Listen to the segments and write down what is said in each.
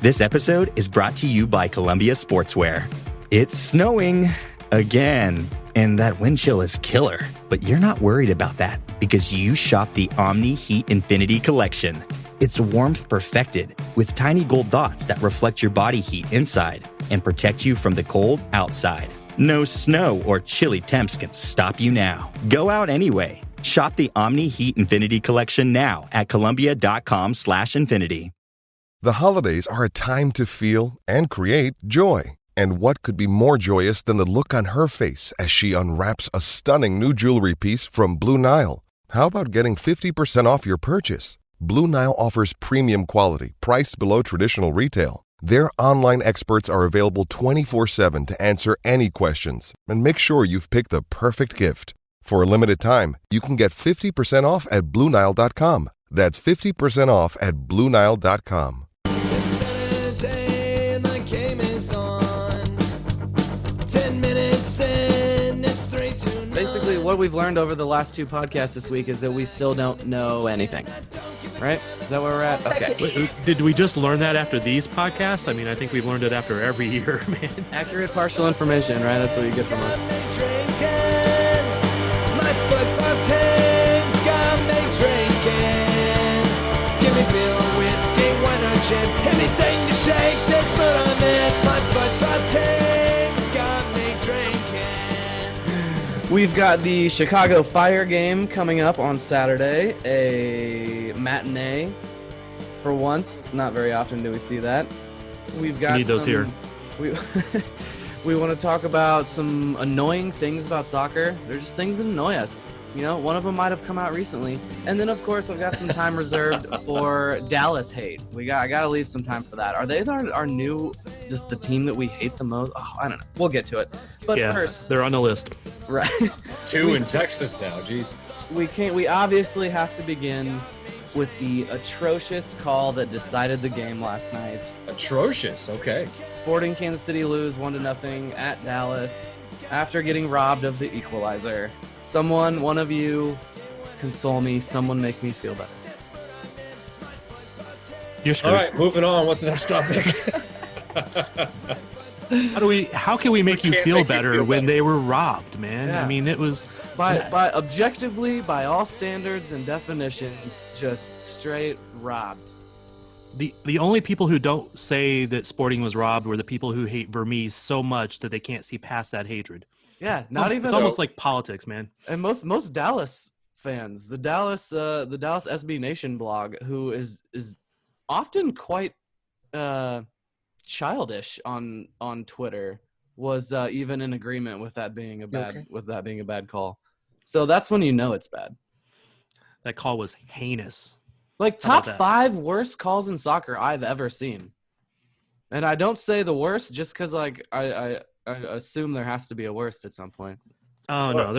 This episode is brought to you by Columbia Sportswear. It's snowing again, and that wind chill is killer. But you're not worried about that because you shop the Omni Heat Infinity Collection. It's warmth perfected with tiny gold dots that reflect your body heat inside and protect you from the cold outside. No snow or chilly temps can stop you now. Go out anyway. Shop the Omni Heat Infinity Collection now at Columbia.com/infinity. The holidays are a time to feel and create joy. And what could be more joyous than the look on her face as she unwraps a stunning new jewelry piece from Blue Nile? How about getting 50% off your purchase? Blue Nile offers premium quality, priced below traditional retail. Their online experts are available 24/7 to answer any questions and make sure you've picked the perfect gift. For a limited time, you can get 50% off at BlueNile.com. That's 50% off at BlueNile.com. Basically, what we've learned over the last two podcasts this week is that we still don't know anything. Right? Is that where we're at? Okay. Wait, did we just learn that after these podcasts? I mean, I think we've learned it after every year, man. Accurate partial information, right? That's what you get from us. My football team's got me drinking. Give me beer or whiskey, wine or gin. Anything to shake this mood I'm in. My football team's got me drinking. We've got the Chicago Fire game coming up on Saturday, a matinee for once. Not very often do we see that. We've got We need those here. We want to talk about some annoying things about soccer. They're just things that annoy us. You know, one of them might have come out recently. And then, of course, I've got some time reserved for Dallas hate. I got to leave some time for that. Are they our new, just the team that we hate the most? Oh, I don't know. We'll get to it. But yeah, first, they're on the list. right? Two in Texas now, jeez. We obviously have to begin with the atrocious call that decided the game last night. Atrocious, okay. Sporting Kansas City lose 1-0 at Dallas after getting robbed of the equalizer. Someone, one of you, console me. Someone make me feel better. You're screwed. All right, moving on. What's the next topic? How can we make you Can't feel make you better feel when better. they were robbed, man? Yeah. I mean, it was By objectively, by all standards and definitions, just straight robbed. the only people who don't say that Sporting was robbed were the people who hate Vermees so much that they can't see past that hatred. Yeah, It's almost like politics, man. And most Dallas fans, the Dallas SB Nation blog, who is often quite childish on Twitter, was even in agreement with that being a bad call. So that's when you know it's bad. That call was heinous. Like How about top that? 5 worst calls in soccer I've ever seen. And I don't say the worst just because like I assume there has to be a worst at some point. Oh no,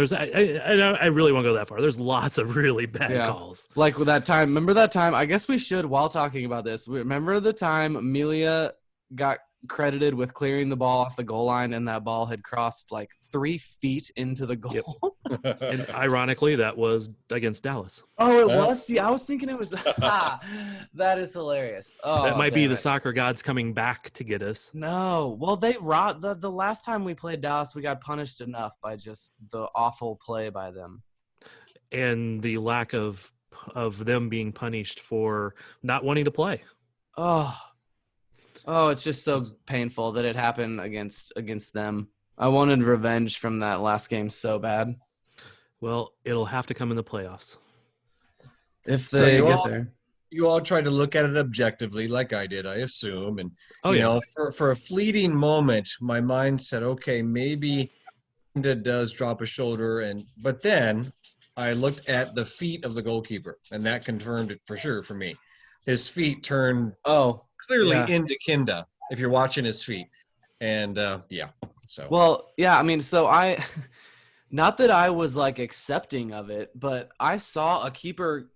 I really won't go that far. There's lots of really bad calls. Like with that time, remember that time? I guess we should, while talking about this, remember the time Amelia got credited with clearing the ball off the goal line and that ball had crossed like 3 feet into the goal? Yep. And ironically, that was against Dallas. Oh, it was? See, I was thinking it was that is hilarious. Oh, That might be damn the it. soccer gods coming back to get us. No. Well, they robbed the last time we played Dallas, we got punished enough by just the awful play by them. And the lack of them being punished for not wanting to play. Oh, it's just so painful that it happened against them. I wanted revenge from that last game so bad. Well, it'll have to come in the playoffs. If So they you get all- there. You all tried to look at it objectively, like I did, I assume. And, Oh, you yeah. know, for a fleeting moment, my mind said, okay, maybe it does drop a shoulder. But then I looked at the feet of the goalkeeper, and that confirmed it for sure for me. His feet turned clearly into Kinda, if you're watching his feet. And, so. Well, yeah, I mean, so not that I was like accepting of it, but I saw a keeper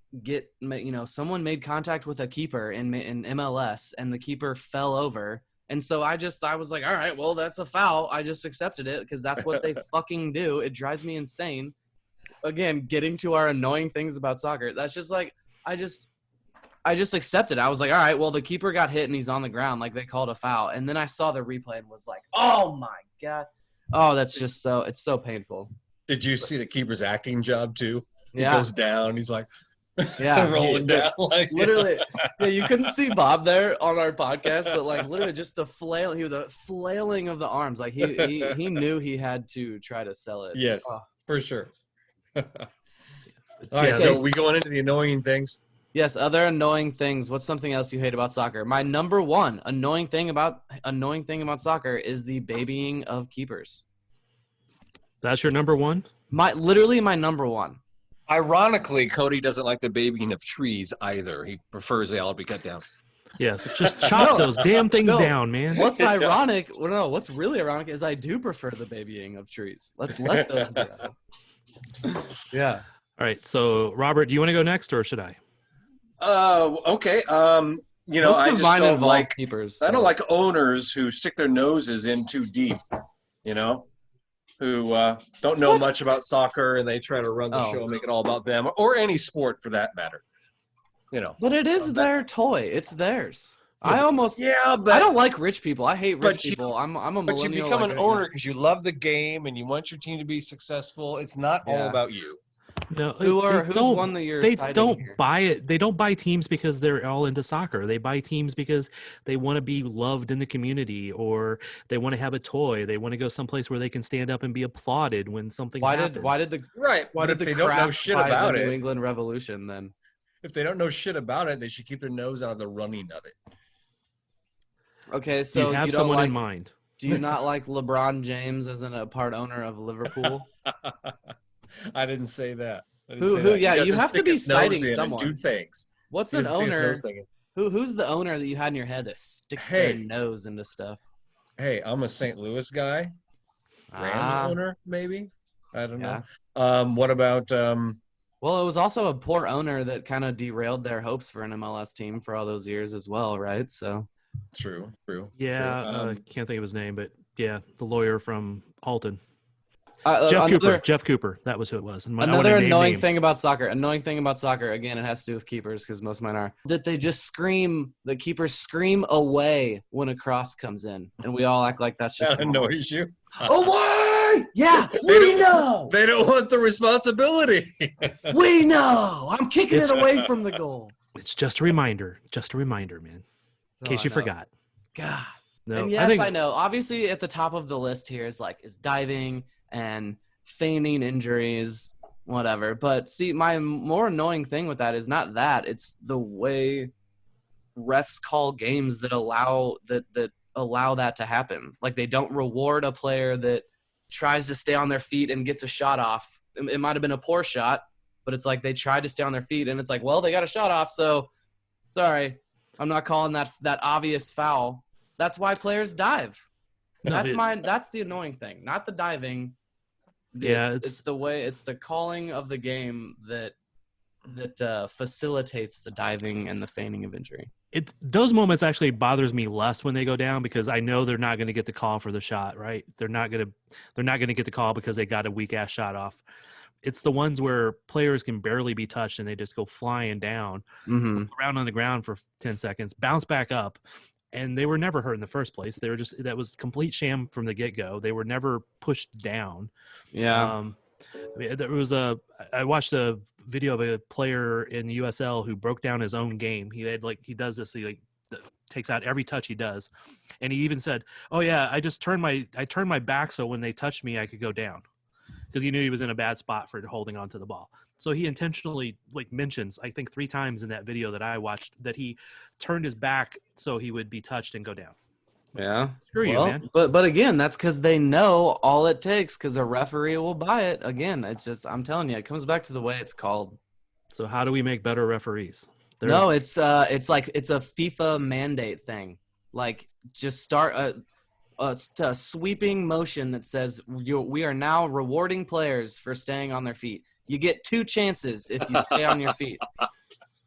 someone made contact with a keeper in MLS and the keeper fell over. And so I was like, all right, well, that's a foul. I just accepted it because that's what they fucking do. It drives me insane. Again, getting to our annoying things about soccer. That's just like, I I just accepted. I was like, all right, well, the keeper got hit and he's on the ground. Like, they called a foul. And then I saw the replay and was like, oh, my God. Oh, that's just it's so painful. Did you see the keeper's acting job, too? He Yeah. goes down. He's like, Yeah. rolling down. Like, Literally. Yeah, you couldn't see Bob there on our podcast, but, like, literally just the flailing of the arms. Like, he knew he had to try to sell it. Yes, Oh. for sure. All right, so we going into the annoying things. Yes, other annoying things. What's something else you hate about soccer? My number one annoying thing about soccer is the babying of keepers. That's your number one? Literally my number one. Ironically, Cody doesn't like the babying of trees either. He prefers they all be cut down. Yes, just chop those damn things down, man. What's ironic? Well, no, what's really ironic is I do prefer the babying of trees. Let's let those go. Yeah. All right, so Robert, do you want to go next or should I? Okay. Most I of just mine don't involve like keepers. I don't like owners who stick their noses in too deep, who don't know much about soccer and they try to run the show and make it all about them, or any sport for that matter. But it is their toy. It's theirs. I don't like rich people. I hate rich people. I'm a millennial. But you become an owner because you love the game and you want your team to be successful. It's not all about you. No, who's one that you're they citing don't here? buy it. They don't buy teams because they're all into soccer. They buy teams because they want to be loved in the community, or they want to have a toy. They want to go someplace where they can stand up and be applauded when something happens. Why did the Crafts buy the New England Revolution then? If they don't know shit about it, they should keep their nose out of the running of it. Okay, so you have someone in mind. Do you not like LeBron James as a part owner of Liverpool? I didn't say that. Yeah, you have to be citing someone. Do things. What's an owner? Who's the owner that you had in your head that sticks their nose into stuff? Hey, I'm a St. Louis guy. Rams owner, maybe. I don't know. What about? Well, it was also a poor owner that kind of derailed their hopes for an MLS team for all those years as well, right? So. True. Yeah, can't think of his name, but yeah, the lawyer from Alton. Jeff Cooper. That was who it was. Another annoying thing about soccer. Again, it has to do with keepers because most of mine are. That they just scream. The keepers scream away when a cross comes in, and we all act like that's just that annoys you. Away! Yeah, we know. They don't want the responsibility. We know. I'm kicking it away from the goal. It's just a reminder. Man. In case you forgot. God. No, and yes, I know. Obviously, at the top of the list here is diving and feigning injuries, whatever. But see, my more annoying thing with that is not that. It's the way refs call games that allow that to happen. Like, they don't reward a player that tries to stay on their feet and gets a shot off. It might have been a poor shot, but it's like they tried to stay on their feet, and it's like, well, they got a shot off, so sorry. I'm not calling that obvious foul. That's why players dive. That's the annoying thing, not the diving. It's the calling of the game that facilitates the diving and the feigning of injury. Those moments actually bothers me less when they go down because I know they're not going to get the call for the shot, right? They're not going to get the call because they got a weak ass shot off. It's the ones where players can barely be touched and they just go flying down, around on the ground for 10 seconds, bounce back up, and they were never hurt in the first place. They were that was complete sham from the get-go. They were never pushed down. Yeah. I watched a video of a player in the USL who broke down his own game. He does this, he takes out every touch he does. And he even said, "Oh yeah, I turned my back so when they touched me, I could go down." Because he knew he was in a bad spot for holding onto the ball. So he intentionally mentions, I think 3 times in that video that I watched, that he turned his back so he would be touched and go down. Yeah. Screw you, man. But again, that's because they know all it takes because a referee will buy it. Again, it's just, I'm telling you, it comes back to the way it's called. So how do we make better referees? No, it's a FIFA mandate thing. Like, just start a sweeping motion that says we are now rewarding players for staying on their feet. You get 2 chances if you stay on your feet.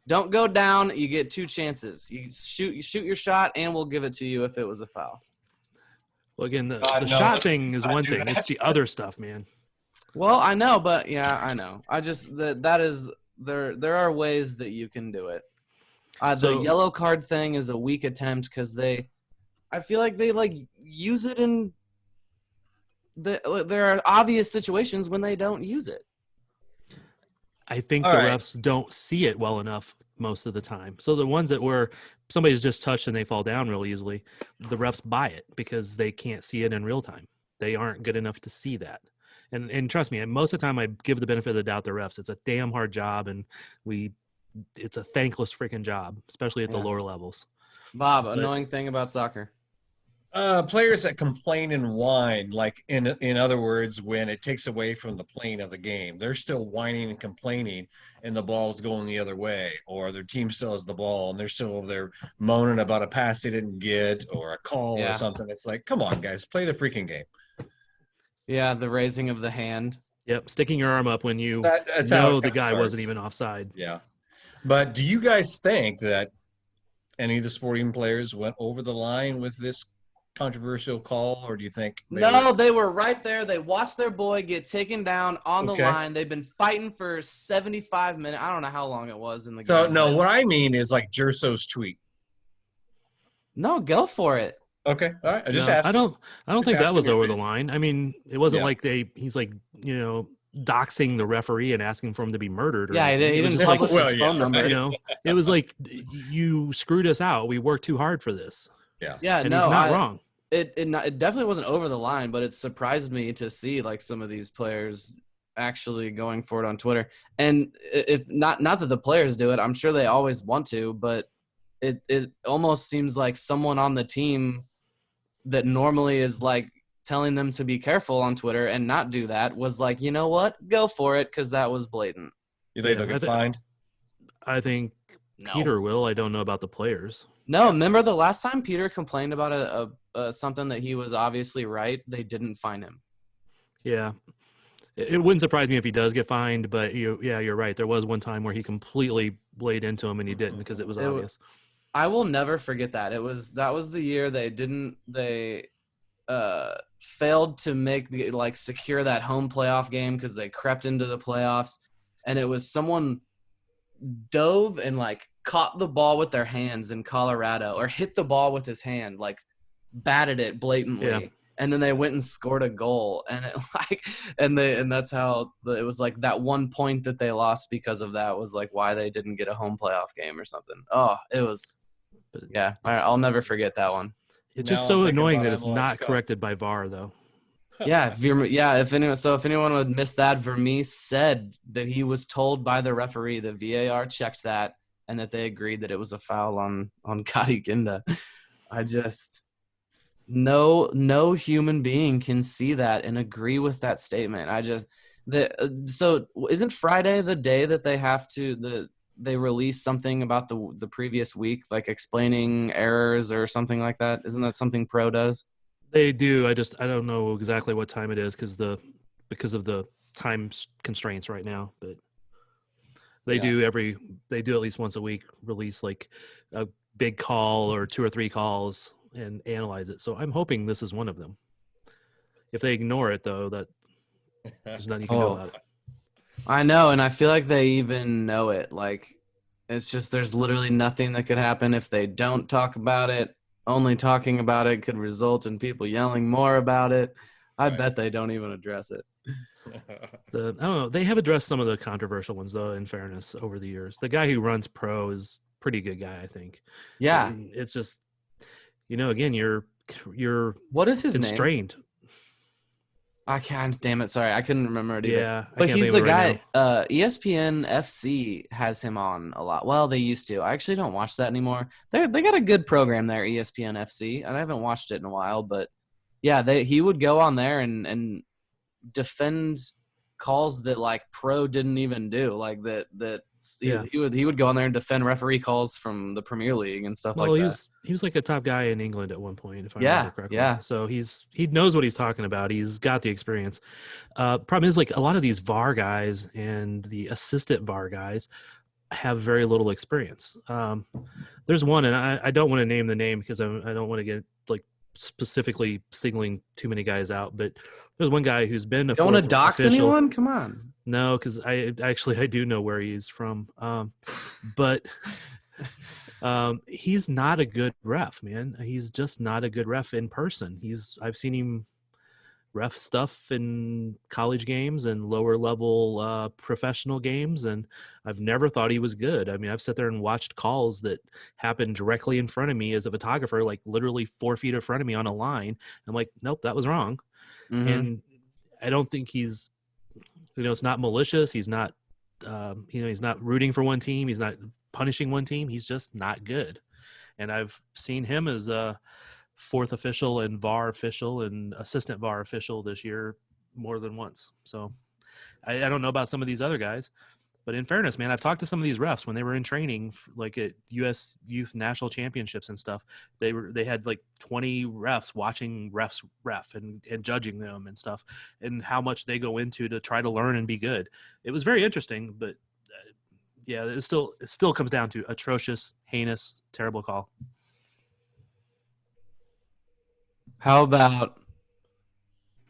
Don't go down. You get 2 chances. You shoot your shot, and we'll give it to you if it was a foul. Well, again, the shot thing is one thing. It's the other stuff, man. Well, I know, but yeah, I know. I just that is there are ways that you can do it. The yellow card thing is a weak attempt because I feel like they like use it in there are obvious situations when they don't use it. I think All the right. refs don't see it well enough most of the time. So the ones that where somebody's just touched and they fall down real easily, the refs buy it because they can't see it in real time. They aren't good enough to see that. And trust me, most of the time I give the benefit of the doubt to refs. It's a damn hard job, and it's a thankless freaking job, especially at the lower levels. Bob, annoying thing about soccer. Players that complain and whine, like in other words, when it takes away from the playing of the game, they're still whining and complaining, and the ball's going the other way, or their team still has the ball, and they're moaning about a pass they didn't get or a call or something. It's like, come on, guys, play the freaking game. Yeah, the raising of the hand. Yep, sticking your arm up when you that's know the guy wasn't even offside. Yeah, but do you guys think that any of the sporting players went over the line with this controversial call, or do you think they were right there? They watched their boy get taken down on the line. They've been fighting for 75 minutes. I don't know how long it was in the game. So no, what I mean is like Gerso's tweet. No, go for it. Okay, all right. I just asked. I don't think that was over the line. I mean, it wasn't like he's like, doxing the referee and asking for him to be murdered. Yeah, he didn't just publish his phone number. It was like, you screwed us out. We worked too hard for this. Yeah, and he's not wrong. It definitely wasn't over the line, but it surprised me to see like some of these players actually going for it on Twitter. And if not that the players do it, I'm sure they always want to, but it almost seems like someone on the team that normally is like telling them to be careful on Twitter and not do that was like, you know what, go for it, because that was blatant. You think they'll get fined? I think Peter will. I don't know about the players. No, remember the last time Peter complained about something that he was obviously right, they didn't fine him. Yeah. It wouldn't surprise me if he does get fined, but you're right. There was one time where he completely laid into him and he didn't because it was obvious. I will never forget that. That was the year they failed to secure that home playoff game because they crept into the playoffs, and it was someone dove and like caught the ball with their hands in Colorado, or hit the ball with his hand, like batted it blatantly, and then they went and scored a goal, and that's how it was like that one point that they lost because of that was like why they didn't get a home playoff game or something. Oh, it was, I'll never forget that one. It's just so annoying that it's not corrected by VAR though. If anyone would miss that, Vermees said that he was told by the referee that VAR checked that and that they agreed that it was a foul on Cody Ginda. No human being can see that and agree with that statement. So isn't Friday the day that they have to they release something about the previous week, like explaining errors or something like that? Isn't that something Pro does? They do. I don't know exactly what time it is because of the time constraints right now, but they do at least once a week release like a big call or 2 or 3 calls and analyze it. So I'm hoping this is one of them. If they ignore it though, that there's nothing you can do about it. I know, and I feel like they even know it. Like, it's just there's literally nothing that could happen if they don't talk about it. Only talking about it could result in people yelling more about it. I bet they don't even address it. I don't know. They have addressed some of the controversial ones, though, in fairness, over the years. The guy who runs Pro is a pretty good guy, I think. Yeah. It's just, again, you're what is his constrained. name? I can't. Damn it! Sorry, I couldn't remember it either. Yeah, but he's the guy. ESPN FC has him on a lot. Well, they used to. I actually don't watch that anymore. They got a good program there, ESPN FC, and I haven't watched it in a while. But yeah, he would go on there and defend calls that like Pro didn't even do. Like that. He would go on there and defend referee calls from the Premier League and stuff like that. He was like a top guy in England at one point, if I remember correctly. Yeah. So he knows what he's talking about. He's got the experience. Problem is, like, a lot of these VAR guys and the assistant VAR guys have very little experience. There's one, and I don't want to name the name because I don't want to get like specifically singling too many guys out, but there's one guy who's been a don't want to dox anyone? Come on. No, because I do know where he's from. But He's not a good ref, man. He's just not a good ref in person. I've seen him ref stuff in college games and lower level professional games, and I've never thought he was good. I mean, I've sat there and watched calls that happened directly in front of me as a photographer, like literally 4 feet in front of me on a line. I'm like, nope, that was wrong. Mm-hmm. And I don't think he's, it's not malicious. He's not, he's not rooting for one team. He's not punishing one team. He's just not good. And I've seen him as a fourth official and VAR official and assistant VAR official this year more than once. So I don't know about some of these other guys, but in fairness, man, I've talked to some of these refs when they were in training, like at U.S. Youth National Championships and stuff. They had like 20 refs watching refs ref and judging them and stuff, and how much they go into to try to learn and be good. It was very interesting, but yeah, it still comes down to atrocious, heinous, terrible call. How about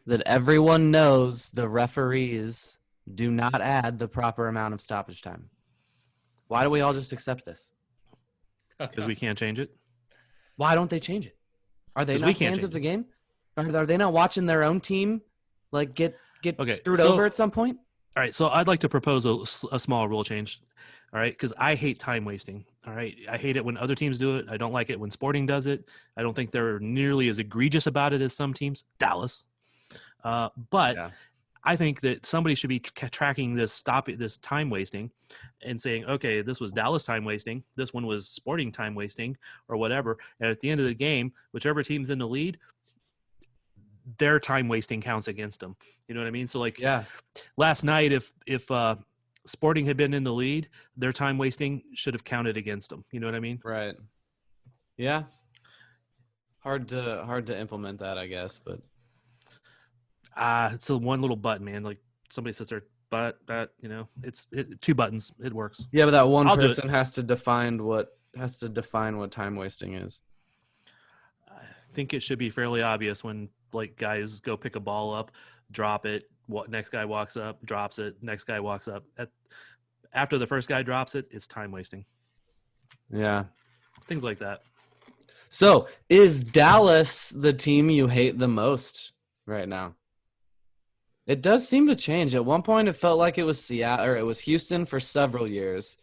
that everyone knows the referees do not add the proper amount of stoppage time? Why do we all just accept this? Because we can't change it. Why don't they change it? Are they 'Cause not we can't fans of change the game? Are they not watching their own team like get Okay, screwed so- over at some point? All right, so I'd like to propose a small rule change. All right, because I hate time wasting. All right, I hate it when other teams do it. I don't like it when Sporting does it. I don't think they're nearly as egregious about it as some teams. Dallas, but Yeah. I think that somebody should be tracking this time wasting, and saying, okay, this was Dallas time wasting. This one was Sporting time wasting, or whatever. And at the end of the game, whichever team's in the lead, their time wasting counts against them. You know what I mean? So like, Yeah. last night, if Sporting had been in the lead, their time wasting should have counted against them. You know what I mean? Right. Yeah. Hard to implement that, I guess, but It's a one little button, man. Like somebody sits there, but it's 2 buttons. It works. yeah, but that one I'll do it. person has to define what time wasting is. I think it should be fairly obvious when like guys go pick a ball up, drop it. Next guy walks up, drops it. Next guy walks up. After the first guy drops it, it's time wasting. Yeah. Things like that. So, is Dallas the team you hate the most right now? It does seem to change. At one point, it felt like it was Seattle or it was Houston for several years,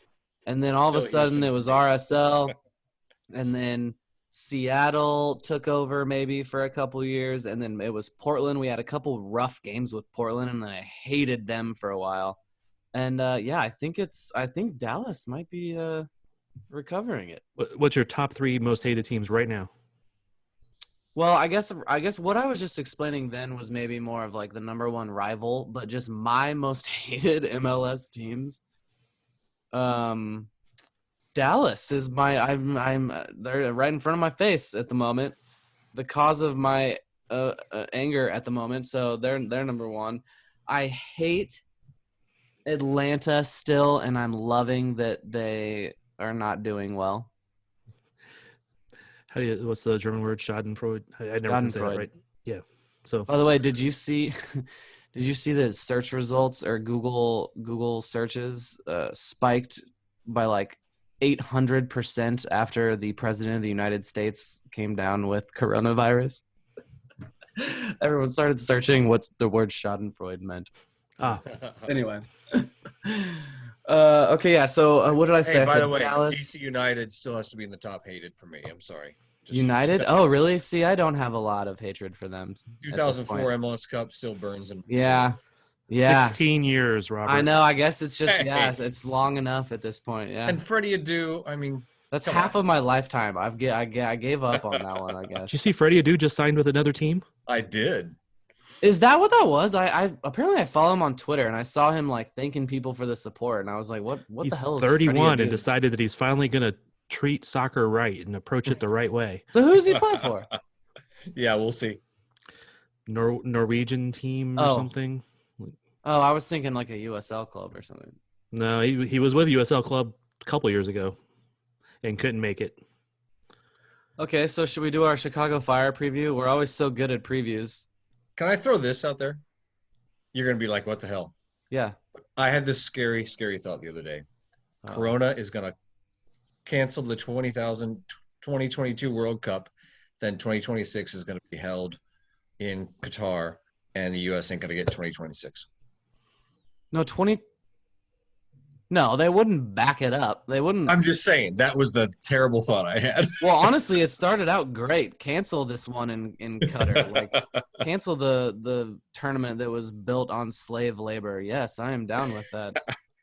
and then all of a Still sudden Houston it was to me. RSL, and then Seattle took over maybe for a couple years, and then it was Portland. We had a couple rough games with Portland, and I hated them for a while. And yeah, I think Dallas might be recovering it. What's your top 3 most hated teams right now? Well, I guess what I was just explaining then was maybe more of like the number one rival, but just my most hated MLS teams. Dallas is they're right in front of my face at the moment. The cause of my anger at the moment, so they're number one. I hate Atlanta still, and I'm loving that they are not doing well. What's the German word? Schadenfreude? I never can say that Schadenfreude. right. Yeah. So By the way, did you see the search results or Google searches spiked by like 800% after the president of the United States came down with coronavirus? Everyone started searching what the word Schadenfreude meant. Anyway. Okay, yeah. So what did I say? Hey, I by said the way, Dallas, DC United still has to be in the top hated for me. I'm sorry. United. Oh, really? See, I don't have a lot of hatred for them. at this 2004 point. MLS Cup still burns in my Yeah. soul. Yeah. 16 years, Robert. I know. I guess it's just Hey. it's long enough at this point. Yeah, And Freddie Adu, I mean, that's come half on. of my lifetime. I gave up on that one. I Did guess. you see Freddie Adu just signed with another team? I did. Is that what that was? I apparently I follow him on Twitter and I saw him like thanking people for the support and I was like, what He's the hell is 31 Freddie and Adu? decided that he's finally going to treat soccer right and approach it the right way. So who's he play for? Yeah, we'll see. Norwegian team or Oh. something. Oh, I was thinking like a USL club or something. No, he was with USL Club a couple years ago and couldn't make it. Okay, so should we do our Chicago Fire preview? We're always so good at previews. Can I throw this out there? You're going to be like, what the hell? Yeah. I had this scary, scary thought the other day. Oh. Corona is going to cancel the 2022 World Cup, then 2026 is going to be held in Qatar, and the U.S. ain't going to get 2026. No, they wouldn't back it up. They wouldn't. I'm just saying that was the terrible thought I had. Well, honestly, it started out great. Cancel this one in Qatar. Like, cancel the tournament that was built on slave labor. Yes, I am down with that.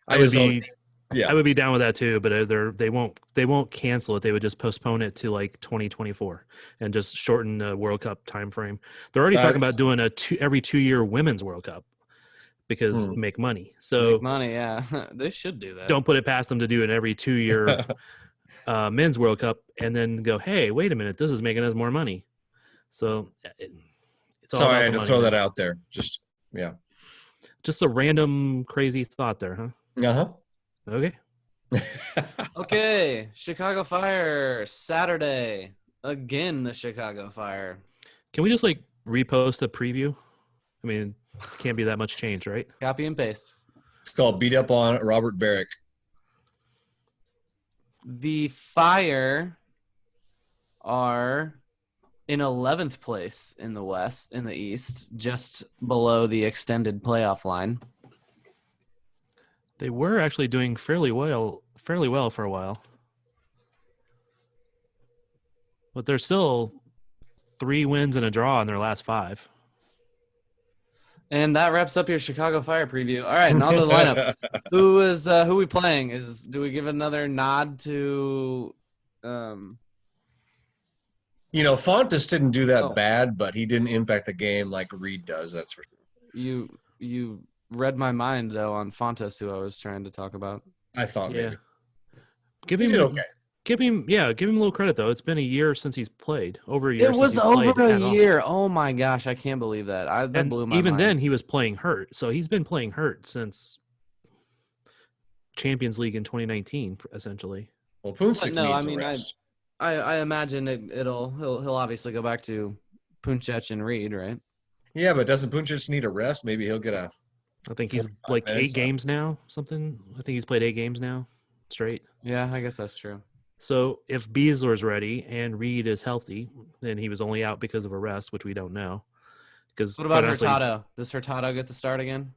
I would be down with that too, but they won't cancel it. They would just postpone it to like 2024 and just shorten the World Cup time frame. They're already talking about doing every 2-year women's World Cup because make money. So Make money, yeah. They should do that. Don't put it past them to do an every 2-year men's World Cup and then go, hey, wait a minute, this is making us more money. So it's all Sorry, about I had the to money, throw man. that out there. Just Just a random crazy thought there, huh? Uh-huh. Okay. Okay, Chicago Fire, Saturday. Again, the Chicago Fire. Can we just like repost a preview? I mean, can't be that much change, right? Copy and paste. It's called Beat Up on Robert Barrick. The Fire are in 11th place in the East, just below the extended playoff line. They were actually doing fairly well for a while. But they're still 3 wins and a draw in their last 5. And that wraps up your Chicago Fire preview. All right, and on to the lineup. Who we playing? Do we give another nod to Fontes didn't do that bad, but he didn't impact the game like Reed does, that's for sure. You read my mind though on Fontes, who I was trying to talk about. I thought maybe. Give He him did okay. Give him a little credit though. It's been a year since he's played. Over a year. It since was he's over played a at all. year. Oh my gosh, I can't believe that. That And blew my even mind. then, he was playing hurt. So he's been playing hurt since Champions League in 2019, essentially. Well, Poonsick No, needs I mean, a rest. I imagine he'll obviously go back to Puncec and Reed, right? Yeah, but doesn't Poonsick need a rest? Maybe he'll get a I think he's 45 like 8 minutes. games now, something. I think he's played 8 games now straight. Yeah, I guess that's true. So if Beasler's ready and Reed is healthy, then he was only out because of a rest, which we don't know. Because What about Hurtado? Does Hurtado get the start again?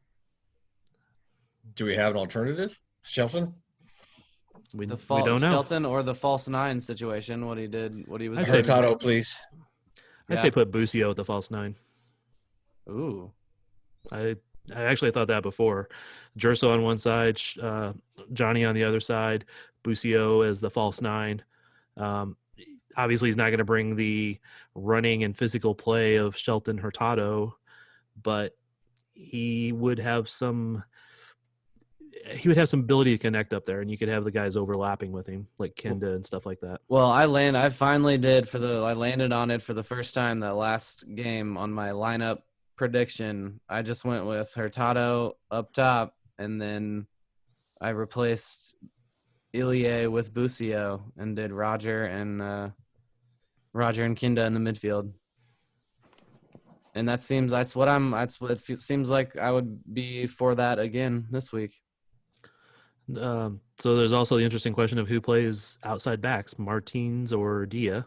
Do we have an alternative? Shelton? We The don't know. Shelton or the false 9 situation? What he was. I say doing. Hurtado, please. I say put Busio at the false 9. Ooh. I actually thought that before. Jerso on one side, Johnny on the other side, Busio as the false 9. Obviously, he's not going to bring the running and physical play of Shelton Hurtado, but he would have some ability to connect up there, and you could have the guys overlapping with him, like Kenda and stuff like that. Well, I landed on it for the first time that last game on my lineup prediction. I just went with Hurtado up top, and then I replaced Ilie with Busio and did Roger and Kinda in the midfield. And it seems like I would be for that again this week. So there's also the interesting question of who plays outside backs, Martins or Dia.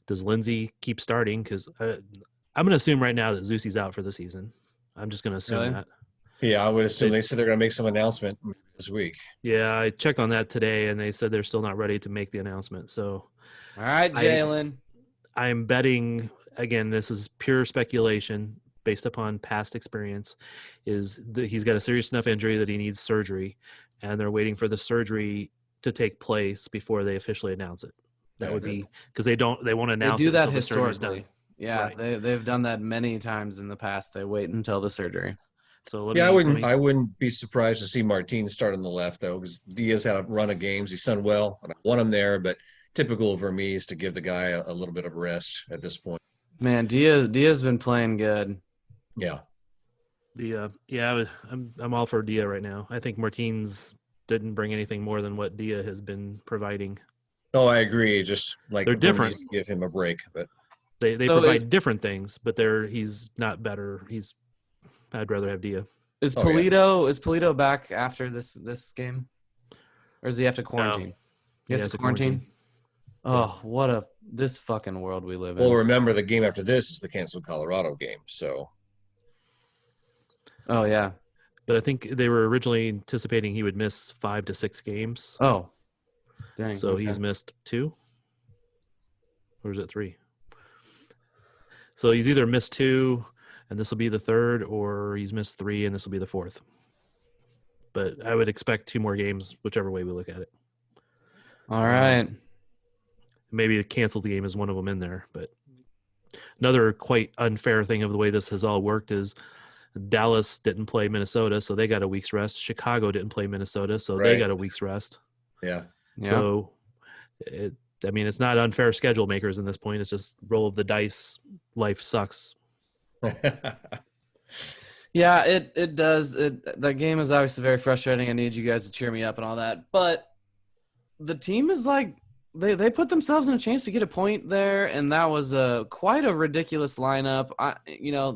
Does Lindsay keep starting? Because I'm going to assume right now that Zusi's out for the season. I'm just going to assume Really? that. Yeah, I would assume they said they're going to make some announcement this week. Yeah, I checked on that today, and they said they're still not ready to make the announcement. So, All right, Jalen. I'm betting, again, this is pure speculation based upon past experience, is that he's got a serious enough injury that he needs surgery, and they're waiting for the surgery to take place before they officially announce it. That would be because they won't announce They do it that until the surgery's historically. done. Yeah, Right. they've done that many times in the past. They wait until the surgery. So I wouldn't be surprised to see Martin start on the left though, because Diaz had a run of games. He's done well, and I want him there. But typical for me is to give the guy a little bit of rest at this point. Man, Diaz been playing good. Yeah, I'm all for Dia right now. I think Martins didn't bring anything more than what Dia has been providing. no, I agree. Just like They're Vermees, different. give him a break, but They So provide different things, but he's not better. I'd rather have Dia. Is Oh, yeah. Polito back after this game, or does he have to quarantine? He has to quarantine. Oh, this fucking world we live in. Well, remember the game after this is the canceled Colorado game, so. Oh yeah. But I think they were originally anticipating he would miss 5 to 6 games. Oh. Dang. So he's missed 2? Or is it 3? So he's either missed 2, and this will be the 3rd, or he's missed 3, and this will be the 4th. But I would expect 2 more games, whichever way we look at it. All right. Maybe a canceled game is one of them in there. But another quite unfair thing of the way this has all worked is Dallas didn't play Minnesota, so they got a week's rest. Chicago didn't play Minnesota, so they got a week's rest. Yeah. So, it's not unfair schedule makers in this point. It's just roll of the dice. Life sucks. Yeah, it does. That game is obviously very frustrating. I need you guys to cheer me up and all that. But the team is like, they put themselves in a chance to get a point there, and that was quite a ridiculous lineup.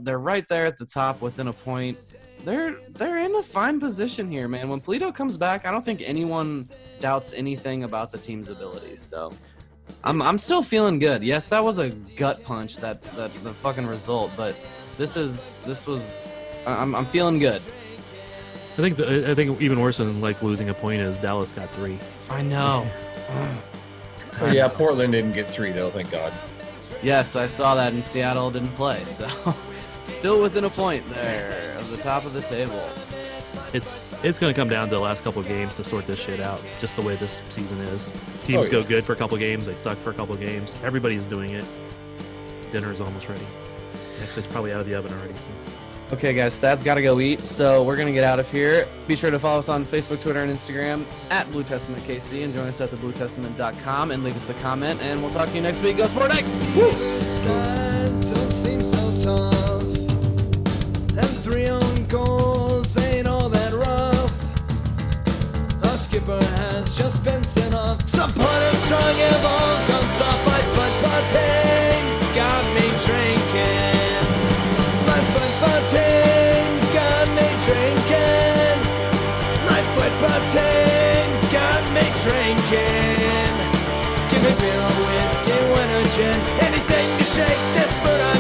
They're right there at the top within a point. They're in a fine position here, man. When Polito comes back, I don't think anyone doubts anything about the team's abilities. So I'm still feeling good. Yes, that was a gut punch, that the fucking result, but I'm feeling good. I think even worse than like losing a point is Dallas got 3. I know. Oh, yeah, Portland didn't get 3 though, thank God. Yes, I saw that, and Seattle didn't play, so still within a point there of the top of the table. It's going to come down to the last couple of games to sort this shit out, just the way this season is. Teams go good for a couple of games, they suck for a couple of games. Everybody's doing it. Dinner's almost ready. Actually, it's probably out of the oven already. So. Okay, guys, Thad's got to go eat, so we're going to get out of here. Be sure to follow us on Facebook, Twitter, and Instagram at Blue Testament KC, and join us at thebluetestament.com and leave us a comment, and we'll talk to you next week. Go Sport Night! Don't seem so tough, and 3 own goals ain't all that rough. Our skipper has just been sent off. Supporters strong have all gone soft. My football team's got me drinking. My football team's got me drinking. My football team's got me drinking. Give me beer or whiskey, wine or gin, anything to shake this mood.